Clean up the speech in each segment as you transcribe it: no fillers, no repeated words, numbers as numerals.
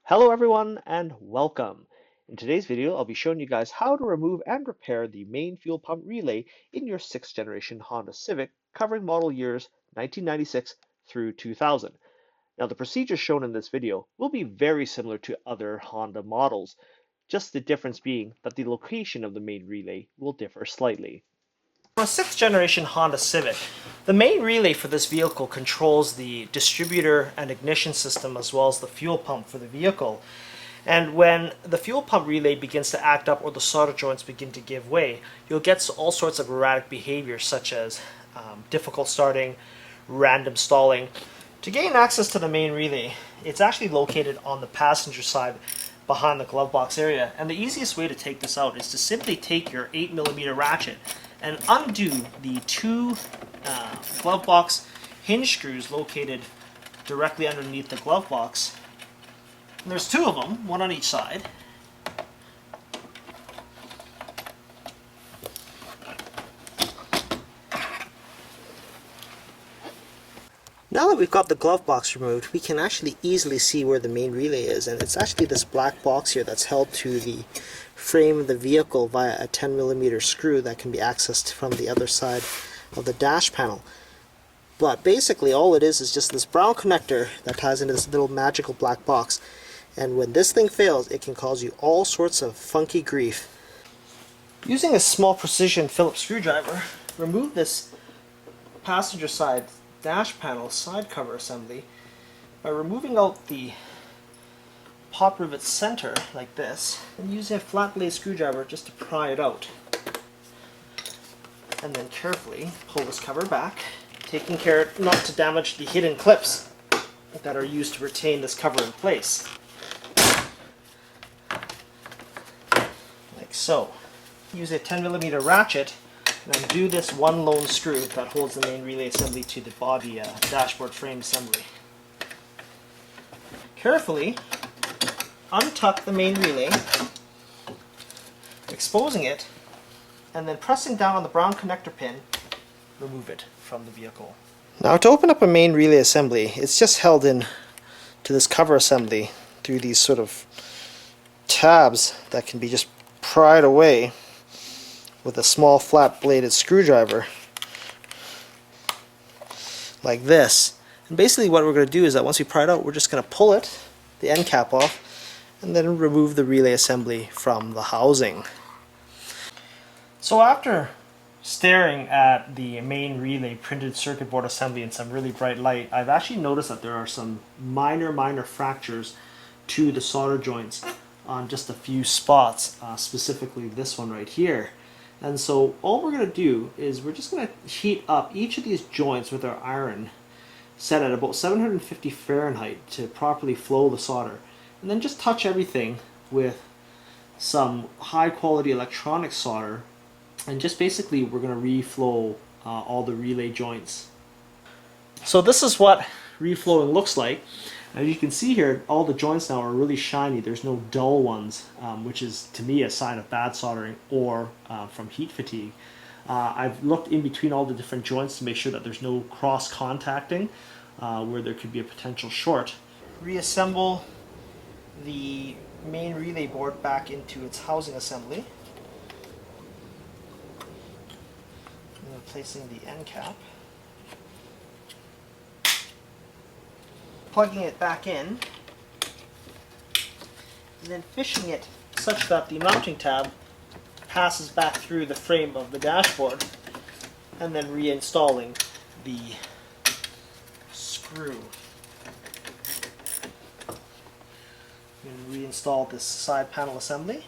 Hello everyone and welcome. In today's video, I'll be showing you guys how to remove and repair the main fuel pump relay in your 6th generation Honda Civic covering model years 1996 through 2000. Now the procedure shown in this video will be very similar to other Honda models, just the difference being that the location of the main relay will differ slightly. On a 6th generation Honda Civic, the main relay for this vehicle controls the distributor and ignition system as well as the fuel pump for the vehicle. And when the fuel pump relay begins to act up or the solder joints begin to give way, you'll get all sorts of erratic behavior such as difficult starting, random stalling. To gain access to the main relay, it's actually located on the passenger side behind the glove box area. And the easiest way to take this out is to simply take your 8mm ratchet and undo the two glove box hinge screws located directly underneath the glove box. And there's two of them, one on each side. Now that we've got the glove box removed, we can actually easily see where the main relay is, and it's actually this black box here that's held to the frame of the vehicle via a 10mm screw that can be accessed from the other side of the dash panel. But basically all it is just this brown connector that ties into this little magical black box, and when this thing fails it can cause you all sorts of funky grief. Using a small precision Phillips screwdriver, remove this passenger side dash panel side cover assembly by removing out the pot rivet center like this and using a flat blade screwdriver just to pry it out. And then carefully pull this cover back, taking care not to damage the hidden clips that are used to retain this cover in place. Like so. Use a 10mm ratchet and undo this one lone screw that holds the main relay assembly to the body dashboard frame assembly. Carefully untuck the main relay, exposing it, and then pressing down on the brown connector pin, remove it from the vehicle. Now to open up a main relay assembly, it's just held in to this cover assembly through these sort of tabs that can be just pried away with a small flat bladed screwdriver like this. And basically what we're going to do is that once we pry it out, we're just going to pull it, the end cap off, and then remove the relay assembly from the housing. So after staring at the main relay printed circuit board assembly in some really bright light, I've actually noticed that there are some minor fractures to the solder joints on just a few spots, specifically this one right here. And so all we're going to do is we're just going to heat up each of these joints with our iron set at about 750 Fahrenheit to properly flow the solder. And then just touch everything with some high quality electronic solder, and just basically we're going to reflow all the relay joints. So this is what reflowing looks like. As you can see here, all the joints now are really shiny. There's no dull ones, which is to me a sign of bad soldering or from heat fatigue. I've looked in between all the different joints to make sure that there's no cross contacting where there could be a potential short. Reassemble the main relay board back into its housing assembly. And then placing the end cap. Plugging it back in, and then fishing it such that the mounting tab passes back through the frame of the dashboard, and then reinstalling the screw. And reinstall this side panel assembly.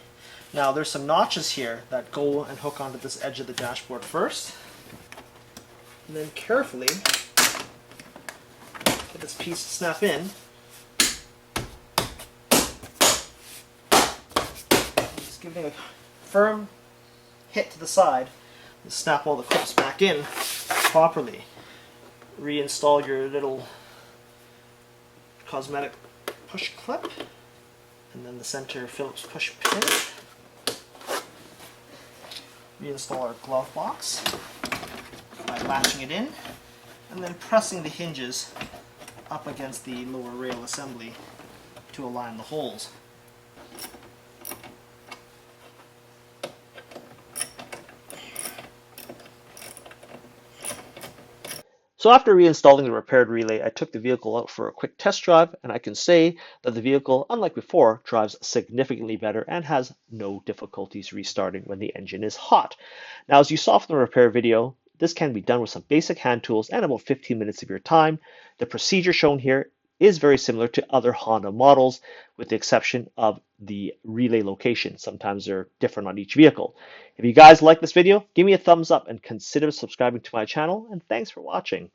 Now there's some notches here that go and hook onto this edge of the dashboard first, and then carefully get this piece to snap in. Just giving a firm hit to the side and snap all the clips back in properly. Reinstall your little cosmetic push clip, and then the center Phillips push pin. Reinstall our glove box by latching it in, and then pressing the hinges up against the lower rail assembly to to align the holes. So after reinstalling the repaired relay, I took the vehicle out for a quick test drive, and I can say that the vehicle, unlike before, drives significantly better and has no difficulties restarting when the engine is hot. Now, as you saw from the repair video, this can be done with some basic hand tools and about 15 minutes of your time. The procedure shown here is very similar to other Honda models, with the exception of the relay location. Sometimes they're different on each vehicle. If you guys like this video, give me a thumbs up and consider subscribing to my channel, and thanks for watching.